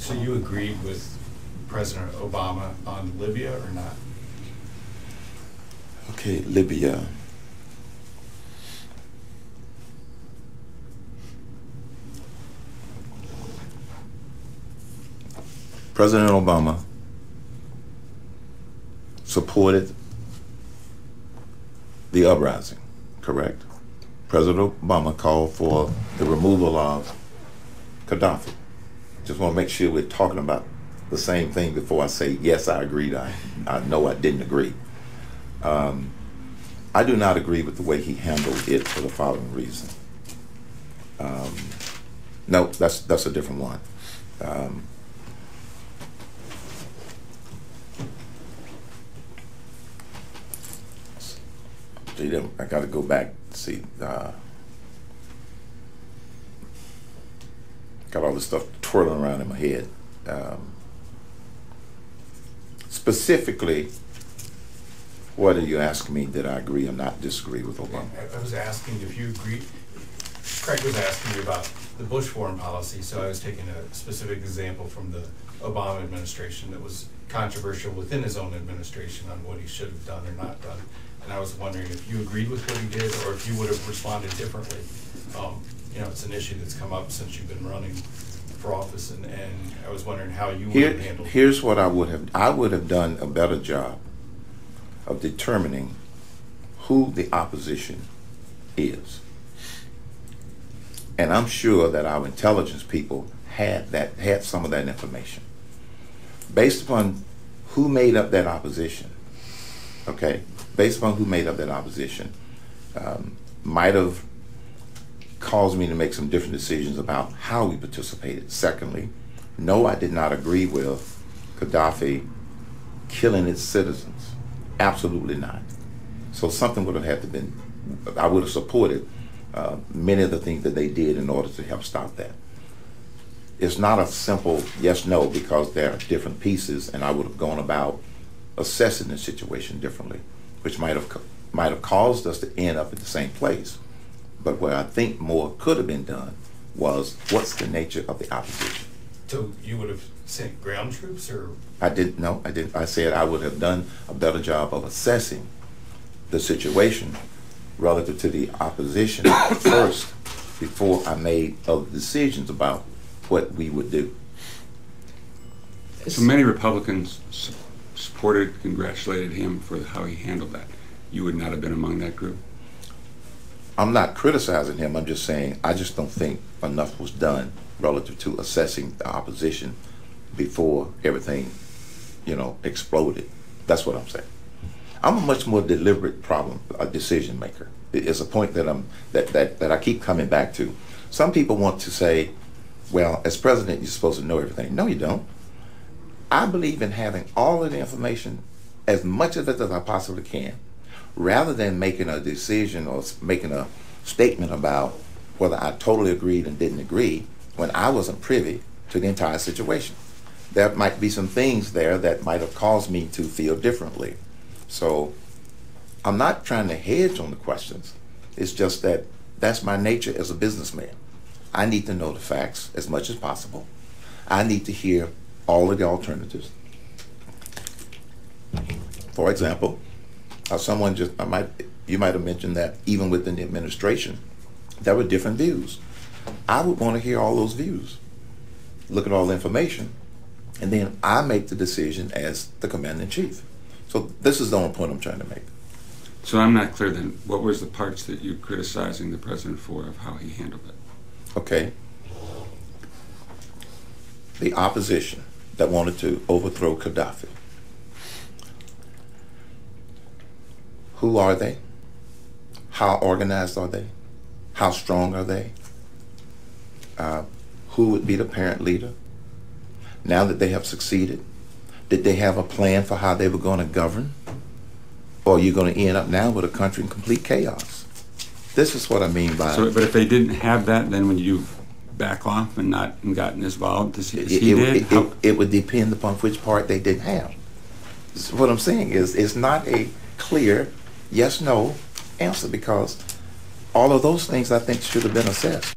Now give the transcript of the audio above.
So you agreed with President Obama on Libya or not? Okay, Libya. President Obama supported the uprising, correct? President Obama called for the removal of Gaddafi. Just want to make sure we're talking about the same thing before I say, yes, I agreed, I know I didn't agree. I do not agree with the way he handled it for the following reason. No, that's a different one. I got to go back to see. Got all this stuff twirling around in my head. Specifically, what are you asking me? Did I agree or not disagree with Obama? I was asking if you agreed. Craig was asking me about the Bush foreign policy, so I was taking a specific example from the Obama administration that was controversial within his own administration on what he should have done or not done. And I was wondering if you agreed with what he did or if you would have responded differently. You know, it's an issue that's come up since you've been running for office, and I was wondering how you would have handled it. Here's what I would have. I would have done a better job of determining who the opposition is. And I'm sure that our intelligence people had some of that information. Based upon who made up that opposition, okay, based upon who made up that opposition, might have caused me to make some different decisions about how we participated. Secondly, no, I did not agree with Gaddafi killing its citizens. Absolutely not. So something would have had to been, I would have supported many of the things that they did in order to help stop that. It's not a simple yes, no, because there are different pieces, and I would have gone about assessing the situation differently, which might have caused us to end up at the same place. But where I think more could have been done was, what's the nature of the opposition? So you would have sent ground troops, or? I didn't. I said I would have done a better job of assessing the situation relative to the opposition first before I made other decisions about what we would do. So many Republicans supported, congratulated him for how he handled that. You would not have been among that group? I'm not criticizing him. I'm just saying I just don't think enough was done relative to assessing the opposition before everything, exploded. That's what I'm saying. I'm a much more deliberate decision maker. It's a point that I keep coming back to. Some people want to say, well, as president, you're supposed to know everything. No, you don't. I believe in having all of the information, as much of it as I possibly can, rather than making a decision or making a statement about whether I totally agreed and didn't agree when I wasn't privy to the entire situation. There might be some things there that might have caused me to feel differently. So I'm not trying to hedge on the questions. It's just that that's my nature as a businessman. I need to know the facts as much as possible. I need to hear all of the alternatives. For example, you might have mentioned that even within the administration, there were different views. I would want to hear all those views, look at all the information, and then I make the decision as the commander-in-chief. So this is the only point I'm trying to make. So I'm not clear then, what was the parts that you're criticizing the president for of how he handled it? Okay. The opposition that wanted to overthrow Gaddafi. Who are they? How organized are they? How strong are they? Who would be the apparent leader? Now that they have succeeded, did they have a plan for how they were going to govern? Or are you going to end up now with a country in complete chaos? This is what I mean by... But if they didn't have that, then when you back off and not gotten involved as he did? It would depend upon which part they didn't have. What I'm saying is it's not a clear yes, no answer, because all of those things I think should have been assessed.